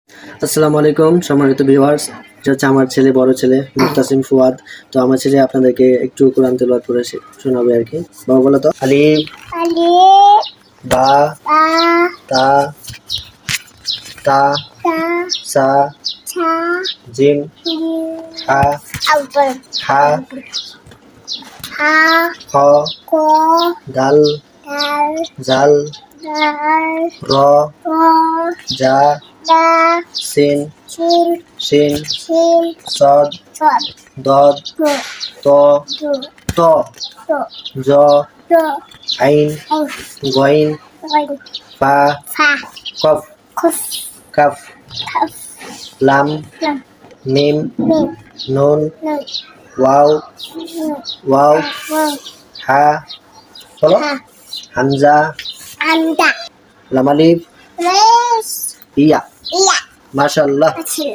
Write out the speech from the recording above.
আসসালামু আলাইকুম সম্মানিত ভিউয়ার্স, এটা হচ্ছে আমার ছেলে, বড় ছেলে মুস্তাসিম ফুয়াদ। তো আমার ছেলে আপনাদেরকে একটু কোরআন তেলাওয়াত করে শোনাবে আর কি। বাবা বলো তো, আলিফ আলিফ বা বা তা তা তা সা ছা জিম জিম হা আউপর হা হা খ ক দাল দাল জাল দাল র র জা দা সিন শিন শিন শিন সদ সদ দদ দু ত দু ত দু জ দু আইন আই গইন ওয়াই ফা ফা কফ কুফ কাফ কাফ লাম লাম মিম মিম নুন নুন ওয়াও নুন ওয়াও ওয়াও হা বলো হা হামজা আমদা লাম আলিফ রেস ইয়া ইয়া মাশাআল্লাহ। আছে